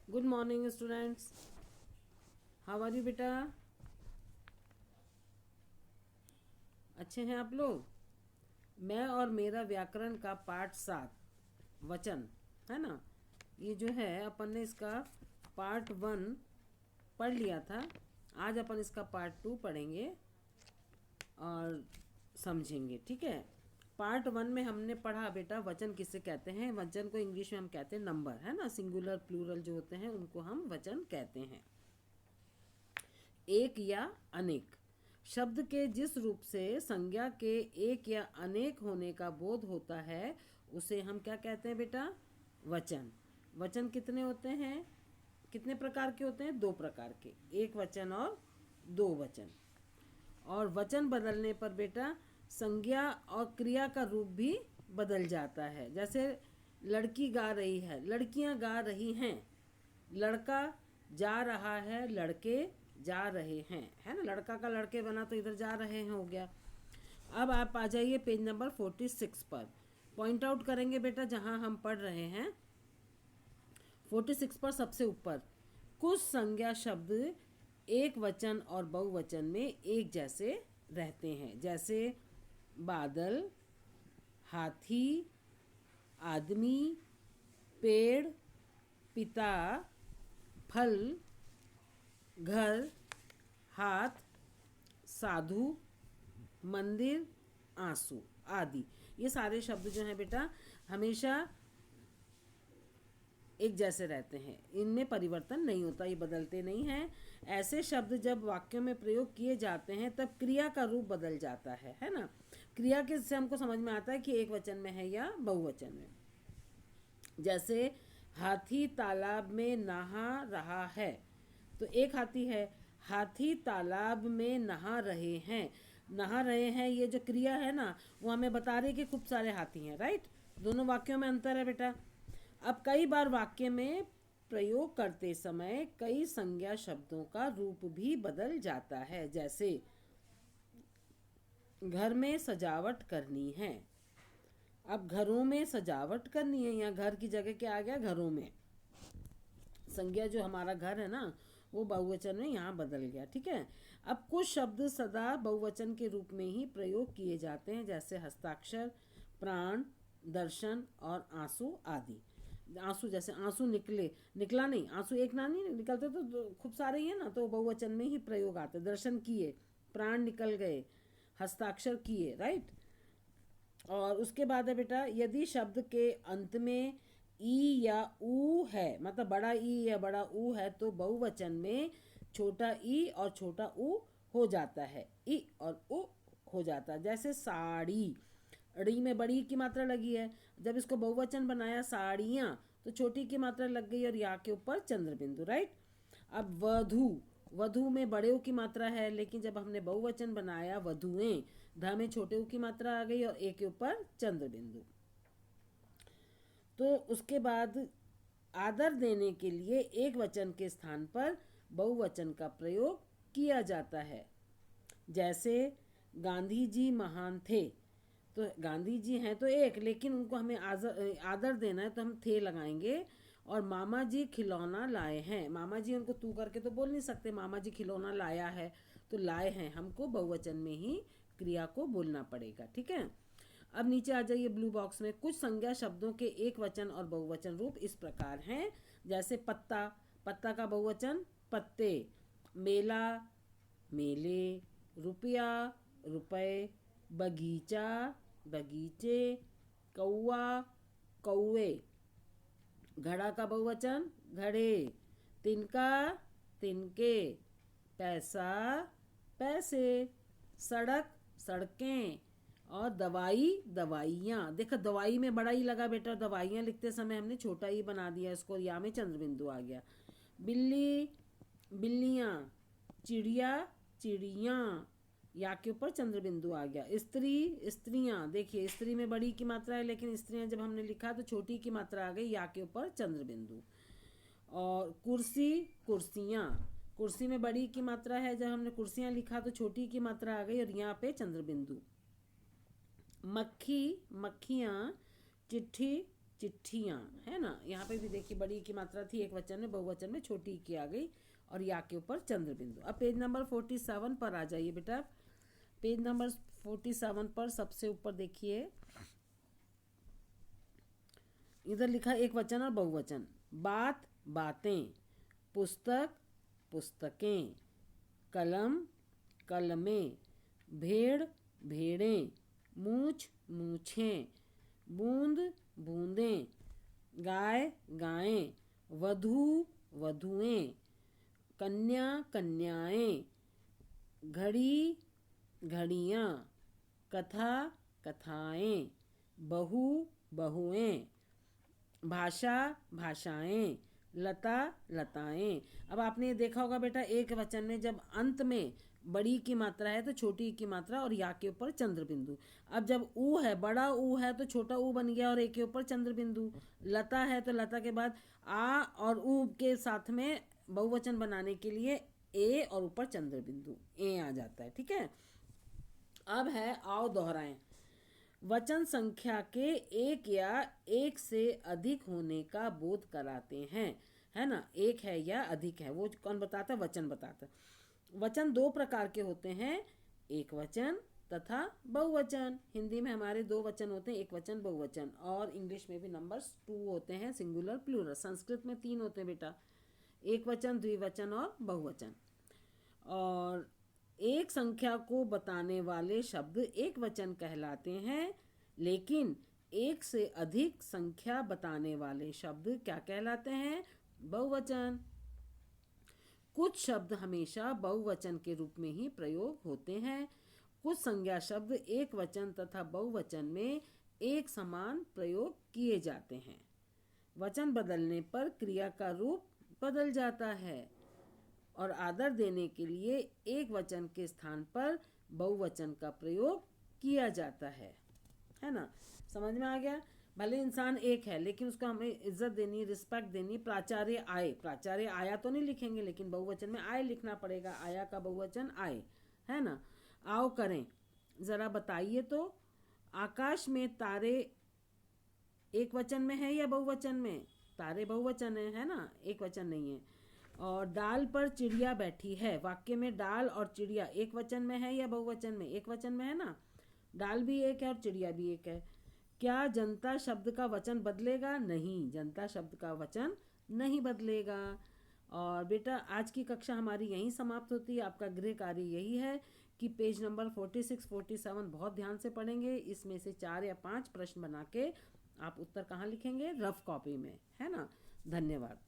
Good morning students. How are you बेटा? अच्छे हैं आप लोग? मैं और मेरा व्याकरण का पाठ 7 वचन है ना। ये जो है अपन ने इसका पार्ट 1 पढ़ लिया था। आज अपन इसका पार्ट 2 पढ़ेंगे और समझेंगे, ठीक है। पार्ट 1 में हमने पढ़ा बेटा वचन किसे कहते हैं। वचन को इंग्लिश में हम कहते हैं नंबर, है ना। सिंगुलर प्लूरल जो होते हैं उनको हम वचन कहते हैं। एक या अनेक शब्द के जिस रूप से संज्ञा के एक या अनेक होने का बोध होता है उसे हम क्या कहते हैं बेटा? वचन। वचन कितने होते हैं? कितने प्रकार के होते हैं? 2 प्रकार के, एक वचन और 2 वचन। और वचन बदलने पर बेटा संज्ञा और क्रिया का रूप भी बदल जाता है। जैसे लड़की गा रही है, लड़कियां गा रही हैं। लड़का जा रहा है, लड़के जा रहे हैं, है ना। लड़का का लड़के बना तो इधर जा रहे हैं हो गया। अब आप आ जाइए पेज नंबर 46 पर। पॉइंट आउट करेंगे बेटा जहां हम पढ़ रहे हैं 46 पर सबसे ऊपर। कुछ संज्ञा शब्द एक वचन और बहुवचन में एक जैसे रहते हैं, जैसे बादल, हाथी, आदमी, पेड़, पिता, फल, घर, हाथ, साधु, मंदिर, आंसू आदि। ये सारे शब्द जो हैं बेटा हमेशा एक जैसे रहते हैं, इनमें परिवर्तन नहीं होता, ये बदलते नहीं हैं। ऐसे शब्द जब वाक्यों में प्रयोग किए जाते हैं तब क्रिया का रूप बदल जाता है ना। क्रिया के से हमको समझ में आता है कि एक वचन में है या बहुवचन में। जैसे हाथी तालाब में नहा रहा है, तो एक हाथी है। हाथी तालाब में नहा रहे हैं। नहा रहे हैं ये जो क्रिया है ना वो हमें बता रही है कि खूब सारे हाथी हैं, राइट। दोनों वाक्यों में अंतर है बेटा। अब कई बार वाक्य में प्रयोग करते समय कई संज्ञा शब्दों का रूप भी बदल जाता है। जैसे घर में सजावट करनी है। अब घरों में सजावट करनी है, यहाँ घर की जगह क्या आ गया? घरों में। संज्ञा जो हमारा घर है ना वो बहुवचन में यहाँ बदल गया, ठीक है। अब कुछ शब्द सदा बहुवचन के रूप में ही प्रयोग किए जाते हैं, जैसे हस्ताक्षर, प्राण, दर्शन और आंसू आदि। आंसू जैसे आंसू निकले, निकला नहीं, आंसू एक ना नहीं निकलते तो खूब सारे ही है ना, तो बहुवचन में ही प्रयोग आते। दर्शन किए, प्राण निकल गए, हस्ताक्षर किए, राइट। और उसके बाद है बेटा यदि शब्द के अंत में ई या ऊ है, मतलब बड़ा ई या बड़ा ऊ है, तो बहुवचन में छोटा ई और छोटा ऊ हो जाता है। ई और ऊ हो जाता है। जैसे साड़ी, ड़ी में बड़ी की मात्रा लगी है, जब इसको बहुवचन बनाया साड़ियाँ तो छोटी की मात्रा लग गई और या के ऊपर चंद्र बिंदु, राइट। अब वधु, वधु में बड़े ऊ की मात्रा है, लेकिन जब हमने बहुवचन बनाया वधुएं, ध में छोटे ऊ की मात्रा आ गई और ए के ऊपर चंद्र बिंदु। तो उसके बाद आदर देने के लिए एक वचन के स्थान पर बहुवचन का प्रयोग किया जाता है। जैसे गांधी जी महान थे, तो गांधी जी हैं तो एक, लेकिन उनको हमें आदर देना है तो हम थे लगाएंगे। और मामा जी खिलौना लाए हैं, मामा जी उनको तू करके तो बोल नहीं सकते, मामा जी खिलौना लाया है तो लाए हैं हमको बहुवचन में ही क्रिया को बोलना पड़ेगा, ठीक है। अब नीचे आ जाइए ब्लू बॉक्स में। कुछ संज्ञा शब्दों के एक वचन और बहुवचन रूप इस प्रकार हैं, जैसे पत्ता, पत्ता का बहुवचन पत्ते, मेला, मेले, रुपया, रुपए, बगीचा, बगीचे, कौआ, कौवे। घड़ा का बहुवचन घड़े, तिनका, तिनके, पैसा, पैसे, सड़क, सड़कें, और दवाई, दवाइयाँ। देखो दवाई में बड़ा ही लगा बेटा, दवाइयाँ लिखते समय हमने छोटा ही बना दिया इसको, या में चंद्र बिंदु आ गया। बिल्ली, बिल्लियाँ, चिड़िया, चिड़ियाँ, या के ऊपर चंद्र बिंदु आ गया। स्त्री, स्त्रियाँ, देखिए स्त्री में बड़ी की मात्रा है लेकिन स्त्रियाँ जब हमने लिखा तो छोटी की मात्रा आ गई, या के ऊपर चंद्र बिंदु। और कुर्सी, कुर्सियाँ, कुर्सी में बड़ी की मात्रा है, जब हमने कुर्सियाँ लिखा तो छोटी की मात्रा आ गई और यहाँ पे चंद्र बिंदु। मक्खी, मक्खियाँ, चिट्ठी, चिट्ठियाँ, है ना। यहाँ पे भी देखिए बड़ी की मात्रा थी एक वचन में, बहुवचन में छोटी की आ गई और या के ऊपर चंद्र बिंदु। अब पेज नंबर 47 पर आ जाइए बेटा। पेज नंबर 47 पर सबसे ऊपर देखिए, इधर लिखा एक वचन और बहुवचन। बात बातें, पुस्तक पुस्तकें, कलम कलमें, भेड़ भेड़ें, मूछ मूछें, बूंद बूंदें, गाय गायें, वधू वधुएं, कन्या कन्याएं, घड़ी घड़ियाँ, कथा कथाएं, बहू बहुएं, भाषा भाषाएं, लता लताएं। अब आपने ये देखा होगा बेटा, एक वचन में जब अंत में बड़ी की मात्रा है तो छोटी की मात्रा और या के ऊपर चंद्र बिंदु। अब जब ऊ है, बड़ा ऊ है तो छोटा ऊ बन गया और ए के ऊपर चंद्र बिंदु। लता है तो लता के बाद आ और ऊ के साथ में बहुवचन बनाने के लिए ए और ऊपर चंद्र बिंदु ए आ जाता है। ठीक है। अब है आओ दोहराएं। वचन संख्या के एक या एक से अधिक होने का बोध कराते हैं, है ना। एक है या अधिक है, वो कौन बताता है? वचन बताता है। वचन दो प्रकार के होते हैं, एक वचन तथा बहुवचन। हिंदी में हमारे दो वचन होते हैं, एक वचन बहुवचन, और इंग्लिश में भी नंबर्स 2 होते हैं, सिंगुलर प्लूरल। संस्कृत में 3 होते हैं बेटा, एक वचन, द्विवचन और बहुवचन। और एक संख्या को बताने वाले शब्द एक वचन कहलाते हैं, लेकिन एक से अधिक संख्या बताने वाले शब्द क्या कहलाते हैं? बहुवचन। कुछ शब्द हमेशा बहुवचन के रूप में ही प्रयोग होते हैं। कुछ संज्ञा शब्द एक वचन तथा बहुवचन में एक समान प्रयोग किए जाते हैं। वचन बदलने पर क्रिया का रूप बदल जाता है और आदर देने के लिए एक वचन के स्थान पर बहुवचन का प्रयोग किया जाता है ना। समझ में आ गया? भले इंसान एक है लेकिन उसको हमें इज्जत देनी, रिस्पेक्ट देनी। प्राचार्य आए, प्राचार्य आया तो नहीं लिखेंगे, लेकिन बहुवचन में आए लिखना पड़ेगा। आया का बहुवचन आए, है ना। आओ करें, जरा बताइए तो। आकाश में तारे एक वचन में है या बहुवचन में? तारे बहुवचन है ना, एक वचन नहीं है। और डाल पर चिड़िया बैठी है, वाक्य में डाल और चिड़िया एक वचन में है या बहुवचन में? एक वचन में है ना। डाल भी एक है और चिड़िया भी एक है। क्या जनता शब्द का वचन बदलेगा? नहीं, जनता शब्द का वचन नहीं बदलेगा। और बेटा आज की कक्षा हमारी यहीं समाप्त होती है। आपका गृह कार्य यही है कि पेज नंबर 46, 47 बहुत ध्यान से पढ़ेंगे। इसमें से 4 या 5 प्रश्न बना के आप उत्तर कहाँ लिखेंगे? रफ कॉपी में, है ना। धन्यवाद।